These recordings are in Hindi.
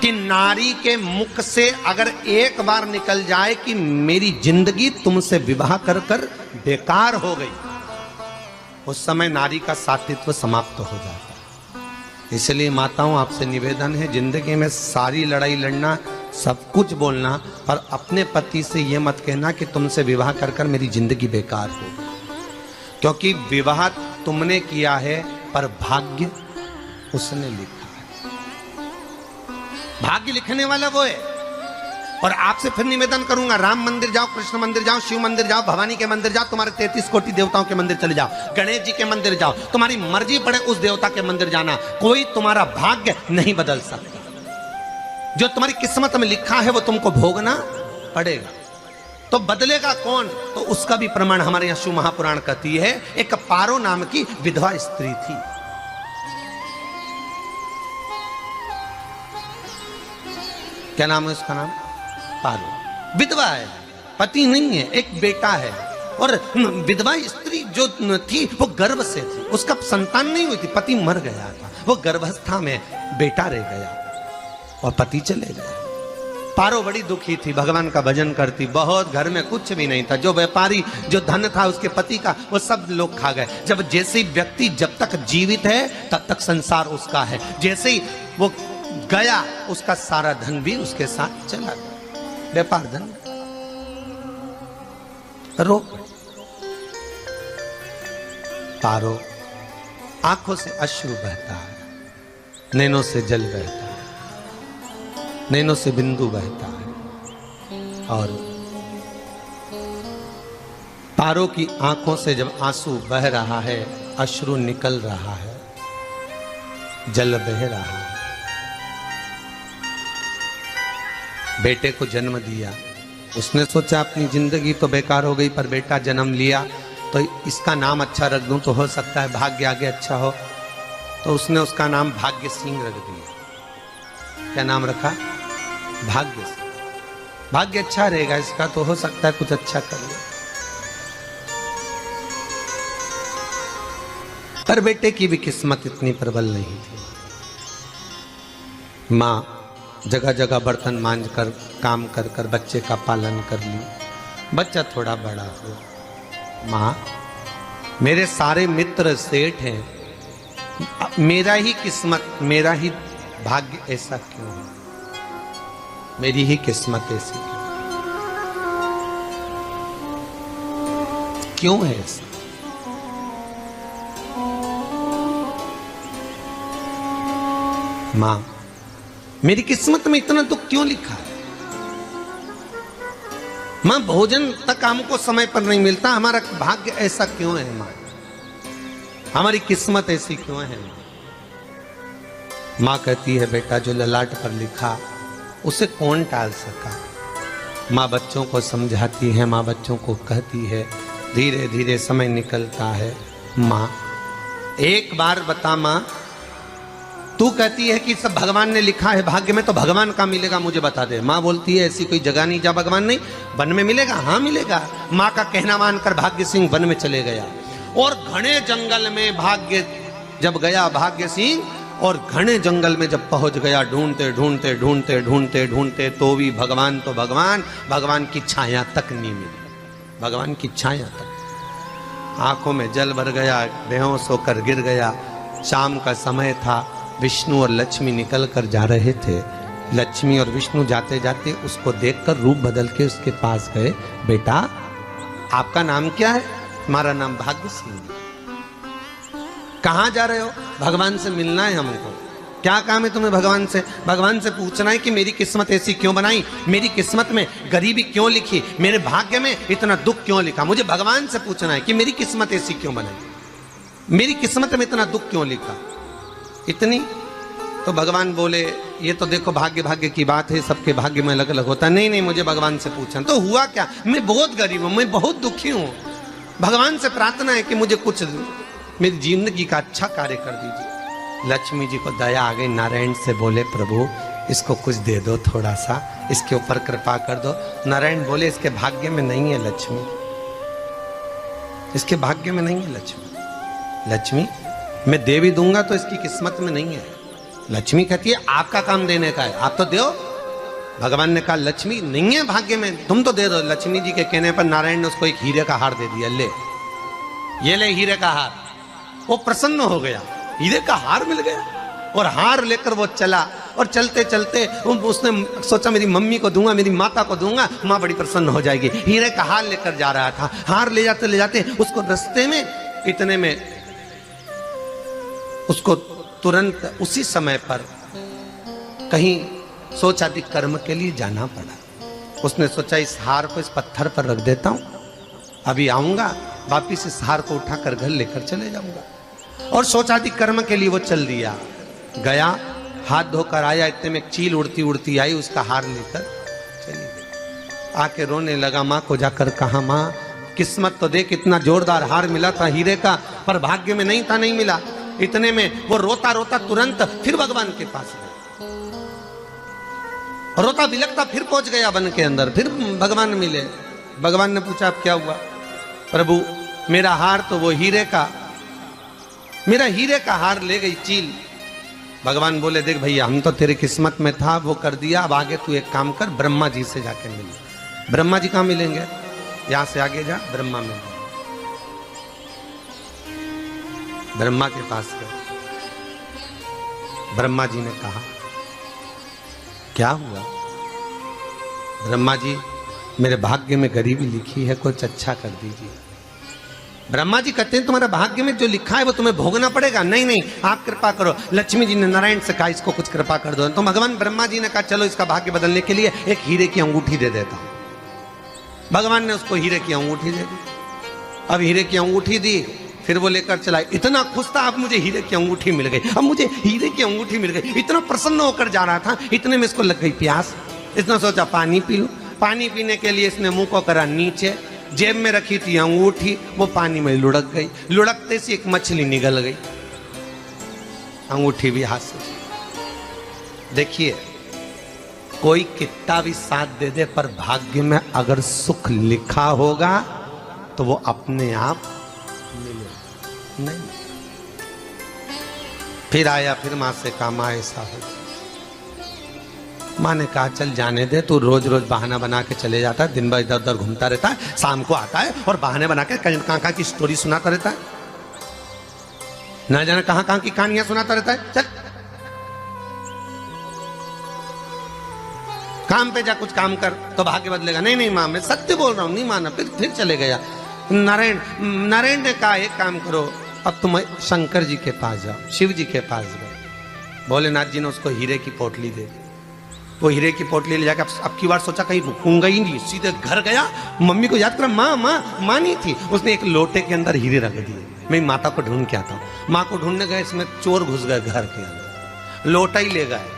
कि नारी के मुख से अगर एक बार निकल जाए कि मेरी जिंदगी तुमसे विवाह कर कर बेकार हो गई, उस समय नारी का सातित्व समाप्त हो जाता है। इसलिए माताओं, आपसे निवेदन है, जिंदगी में सारी लड़ाई लड़ना, सब कुछ बोलना, पर अपने पति से यह मत कहना कि तुमसे विवाह कर कर मेरी जिंदगी बेकार हो गई। क्योंकि विवाह तुमने किया है पर भाग्य उसने लिखा है। भाग्य लिखने वाला वो है। और आपसे फिर निवेदन करूंगा, राम मंदिर जाओ, कृष्ण मंदिर जाओ, शिव मंदिर जाओ, भवानी के मंदिर जाओ, तुम्हारे 33 कोटि देवताओं के मंदिर चले जाओ, गणेश जी के मंदिर जाओ, तुम्हारी मर्जी पड़े उस देवता के मंदिर जाना, कोई तुम्हारा भाग्य नहीं बदल सकता। जो तुम्हारी किस्मत में लिखा है वो तुमको भोगना पड़ेगा। तो बदलेगा कौन? तो उसका भी प्रमाण हमारे यहां शिव महापुराण कहती है। एक पारो नाम की विधवा स्त्री थी। क्या नाम है उसका? नाम पारो। विधवा है, पति नहीं है, एक बेटा है। और विधवा स्त्री जो थी वो गर्भ से थी, उसका संतान नहीं हुई थी, पति मर गया था, वो गर्भावस्था में बेटा रह गया और पति चले गए। पारो बड़ी दुखी थी, भगवान का भजन करती बहुत, घर में कुछ भी नहीं था, जो व्यापारी जो धन था उसके पति का वो सब लोग खा गए। जब जैसे ही व्यक्ति जब तक जीवित है तब तक संसार उसका है, जैसे ही वो गया उसका सारा धन भी उसके साथ चला गया, व्यापार धन रो। पारो आंखों से अश्रु बहता है, नैनों से जल बहता है, नैनों से बिंदु बहता है। और पारो की आंखों से जब आंसू बह रहा है, अश्रु निकल रहा है, जल बह रहा है। बेटे को जन्म दिया, उसने सोचा अपनी जिंदगी तो बेकार हो गई, पर बेटा जन्म लिया तो इसका नाम अच्छा रख दूं तो हो सकता है भाग्य आगे अच्छा हो। तो उसने उसका नाम भाग्य सिंह रख दिया। क्या नाम रखा? भाग्य सिंह। भाग्य अच्छा रहेगा इसका, तो हो सकता है कुछ अच्छा कर ले। पर बेटे की भी किस्मत इतनी प्रबल नहीं थी। मां जगह जगह बर्तन मांझ कर काम कर कर बच्चे का पालन कर ली। बच्चा थोड़ा बड़ा हुआ, मां मेरे सारे मित्र सेठ हैं, मेरा ही किस्मत, मेरा ही भाग्य ऐसा क्यों है? मेरी ही किस्मत ऐसी क्यों है? ऐसा मां मेरी किस्मत में इतना दुख क्यों लिखा है? मां भोजन तक हमको समय पर नहीं मिलता, हमारा भाग्य ऐसा क्यों है? मां हमारी किस्मत ऐसी क्यों है? मां कहती है बेटा जो ललाट पर लिखा उसे कौन टाल सका। मां बच्चों को समझाती है, मां बच्चों को कहती है, धीरे धीरे समय निकलता है। मां एक बार बता, मां तू कहती है कि सब भगवान ने लिखा है भाग्य में, तो भगवान का मिलेगा मुझे बता दे। मां बोलती है ऐसी कोई जगह नहीं जहां भगवान नहीं, वन में मिलेगा। हाँ मिलेगा। मां का कहना मानकर भाग्य सिंह वन में चले गया और घने जंगल में भाग्य जब गया भाग्य सिंह, और घने जंगल में जब पहुंच गया, ढूंढते ढूंढते ढूंढते ढूंढते ढूंढते तो भी भगवान तो भगवान, भगवान की छाया तक नहीं मिली। भगवान की छाया तक। आंखों में जल भर गया, बेहोश होकर गिर गया। शाम का समय था, विष्णु और लक्ष्मी निकल कर जा रहे थे। लक्ष्मी और विष्णु जाते जाते उसको देखकर रूप बदल के उसके पास गए। बेटा आपका नाम क्या है? हमारा नाम भाग्य सिंह। कहाँ जा रहे हो? भगवान से मिलना है हमको। क्या काम है तुम्हें भगवान से? भगवान से पूछना है कि मेरी किस्मत ऐसी क्यों बनाई, मेरी किस्मत में गरीबी क्यों लिखी, मेरे भाग्य में इतना दुख क्यों लिखा। मुझे भगवान से पूछना है कि मेरी किस्मत ऐसी क्यों बनाई, मेरी किस्मत में इतना दुख क्यों लिखा। इतनी तो भगवान बोले ये तो देखो भाग्य भाग्य की बात है, सबके भाग्य में अलग अलग होता है। नहीं नहीं, मुझे भगवान से पूछना। तो हुआ क्या? मैं बहुत गरीब हूं, मैं बहुत दुखी हूं, भगवान से प्रार्थना है कि मुझे कुछ मेरी जिंदगी का अच्छा कार्य कर दीजिए। लक्ष्मी जी को दया आ गई, नारायण से बोले प्रभु इसको कुछ दे दो, थोड़ा सा इसके ऊपर कृपा कर दो। नारायण बोले इसके भाग्य में नहीं है लक्ष्मी, इसके भाग्य में नहीं है लक्ष्मी। लक्ष्मी मैं देवी दूंगा तो इसकी किस्मत में नहीं है। लक्ष्मी कहती है आपका काम देने का है, आप तो दो। भगवान ने कहा लक्ष्मी नहीं है भाग्य में, तुम तो दे दो। लक्ष्मी जी के कहने पर नारायण ने उसको एक हीरे का हार दे दिया, ले ये ले हीरे का हार। वो प्रसन्न हो गया, हीरे का हार मिल गया। और हार लेकर वो चला, और चलते चलते उसने सोचा मेरी मम्मी को दूंगा, मेरी माता को दूंगा, माँ बड़ी प्रसन्न हो जाएगी। हीरे का हार लेकर जा रहा था। हार ले जाते उसको रास्ते में इतने में उसको तुरंत उसी समय पर कहीं सोचादि कर्म के लिए जाना पड़ा। उसने सोचा इस हार को इस पत्थर पर रख देता हूं, अभी आऊंगा वापिस इस हार को उठाकर घर लेकर चले जाऊंगा। और सोचादि कर्म के लिए वो चल दिया। गया, हाथ धोकर आया, इतने में एक चील उड़ती उड़ती आई, उसका हार लेकर चली गई। आके रोने लगा, माँ को जाकर कहा माँ किस्मत तो देख, इतना जोरदार हार मिला था हीरे का, पर भाग्य में नहीं था, नहीं मिला। इतने में वो रोता रोता तुरंत फिर भगवान के पास गया, रोता बिलखता फिर पहुंच गया वन के अंदर। फिर भगवान मिले। भगवान ने पूछा अब क्या हुआ? प्रभु मेरा हार तो वो हीरे का, मेरा हीरे का हार ले गई चील। भगवान बोले देख भैया हम तो तेरी किस्मत में था, वो कर दिया, अब आगे तू एक काम कर, ब्रह्मा जी से जाके मिल। ब्रह्मा जी कहाँ मिलेंगे? यहां से आगे जा, ब्रह्मा मिलेंगे। ब्रह्मा के पास गए। ब्रह्मा जी ने कहा क्या हुआ? ब्रह्मा जी मेरे भाग्य में गरीबी लिखी है, कुछ अच्छा कर दीजिए। ब्रह्मा जी कहते हैं तुम्हारे भाग्य में जो लिखा है वो तुम्हें भोगना पड़ेगा। नहीं नहीं आप कृपा करो। लक्ष्मी जी ने नारायण से कहा इसको कुछ कृपा कर दो। तो भगवान ब्रह्मा जी ने कहा चलो इसका भाग्य बदलने के लिए एक हीरे की अंगूठी दे देता हूं। भगवान ने उसको हीरे की अंगूठी दे दी। अब हीरे की अंगूठी दी, फिर वो लेकर चला। इतना खुश था, अब मुझे हीरे की अंगूठी मिल गई, अब मुझे हीरे की अंगूठी मिल गई। इतना प्रसन्न होकर जा रहा था, इतने में इसको लग गई प्यास। इसने सोचा पानी पी लूं। पानी पीने के लिए इसने मुंह को करा नीचे, जेब में रखी थी अंगूठी, वो पानी में लुढ़क गई। लुढ़कते से एक मछली निगल गई, अंगूठी भी हाथ से। देखिए कोई कितना भी साथ दे दे, पर भाग्य में अगर सुख लिखा होगा तो वो अपने आप मिले नहीं। फिर आया, फिर मां से कहा मां ऐसा हो। मां ने कहा चल जाने दे, तू रोज रोज बहाना बना के चले जाता है, दिन भर इधर उधर घूमता रहता है, शाम को आता है और बहाने बना के कहाँ की स्टोरी सुनाता रहता है, ना जाने कहाँ की कहानियां सुनाता रहता है। चल काम पे जा, कुछ काम कर तो भाग्य बदलेगा। नहीं नहीं मां मैं सत्य बोल रहा हूं, नहीं माना। फिर चले गया। नारायण ने कहा एक काम करो, अब तुम शंकर जी के पास जाओ। शिव जी के पास गए। भोलेनाथ जी ने उसको हीरे की पोटली दे दी। वो हीरे की पोटली ले जाकर अब की बार सोचा कहीं रुकूंगा ही नहीं, सीधे घर गया। मम्मी को याद करा, माँ नहीं थी। उसने एक लोटे के अंदर हीरे रख दिए। मैं माता को ढूंढ के आता हूँ। माँ को ढूंढने गए, इसमें चोर घुस गए घर के अंदर, लोटा ही ले गए।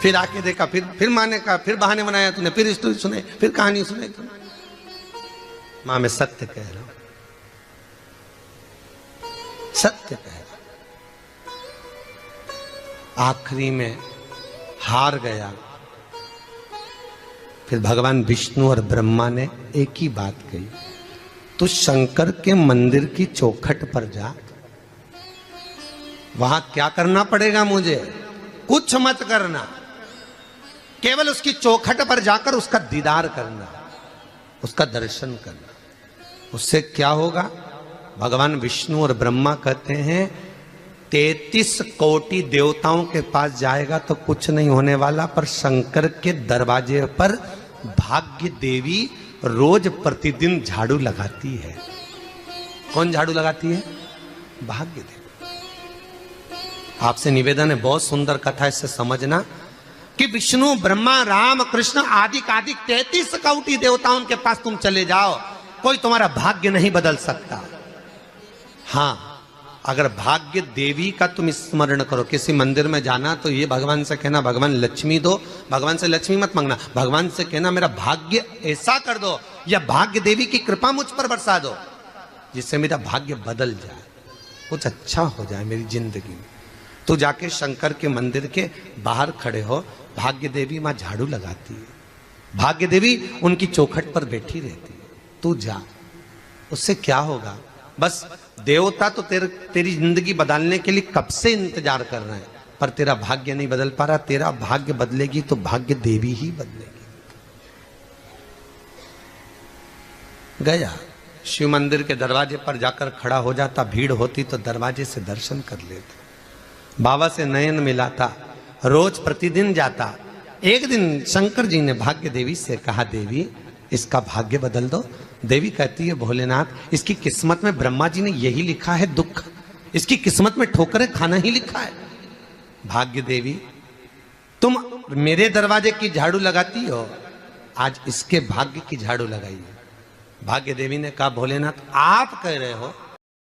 फिर आके देखा, फिर माँ ने कहा, फिर बहाने बनाया तूने, फिर स्टोरी सुने, फिर कहानी सुने। माँ मैं सत्य कह रहा हूं, सत्य कह रहा हूं। आखिरी में हार गया। फिर भगवान विष्णु और ब्रह्मा ने एक ही बात कही, तू शंकर के मंदिर की चौखट पर जा। वहां क्या करना पड़ेगा मुझे? कुछ मत करना, केवल उसकी चौखट पर जाकर उसका दीदार करना, उसका दर्शन करना। उससे क्या होगा? भगवान विष्णु और ब्रह्मा कहते हैं 33 कोटि देवताओं के पास जाएगा तो कुछ नहीं होने वाला, पर शंकर के दरवाजे पर भाग्य देवी रोज प्रतिदिन झाड़ू लगाती है। कौन झाड़ू लगाती है? भाग्य देवी। आपसे निवेदन है, बहुत सुंदर कथा, इससे समझना कि विष्णु ब्रह्मा राम कृष्ण आदि 33 कोटि देवताओं के पास तुम चले जाओ, कोई तुम्हारा भाग्य नहीं बदल सकता। हां, अगर भाग्य देवी का तुम स्मरण करो, किसी मंदिर में जाना तो ये भगवान से कहना भगवान लक्ष्मी दो, भगवान से लक्ष्मी मत मांगना, भगवान से कहना मेरा भाग्य ऐसा कर दो, या भाग्य देवी की कृपा मुझ पर बरसा दो जिससे मेरा भाग्य बदल जाए, कुछ अच्छा हो जाए मेरी जिंदगी में। तो जाके शंकर के मंदिर के बाहर खड़े हो, भाग्य देवी मां झाड़ू लगाती है, भाग्य देवी उनकी चौखट पर बैठी रहती है। तू जा, उससे क्या होगा? बस देवता तो तेरी जिंदगी बदलने के लिए कब से इंतजार कर रहे हैं, पर तेरा भाग्य नहीं बदल पा रहा। तेरा भाग्य बदलेगी तो भाग्य देवी ही बदलेगी। गया शिव मंदिर के दरवाजे पर जाकर खड़ा हो जाता, भीड़ होती तो दरवाजे से दर्शन कर लेता। बाबा से नयन मिलाता, रोज प्रतिदिन जाता। एक दिन शंकर जी ने भाग्य देवी से कहा, देवी इसका भाग्य बदल दो। देवी कहती है, भोलेनाथ इसकी किस्मत में ब्रह्मा जी ने यही लिखा है दुख, इसकी किस्मत में ठोकरें खाना ही लिखा है। भाग्य देवी तुम मेरे दरवाजे की झाड़ू लगाती हो, आज इसके भाग्य की झाड़ू लगाइए। भाग्य देवी ने कहा, भोलेनाथ आप कह रहे हो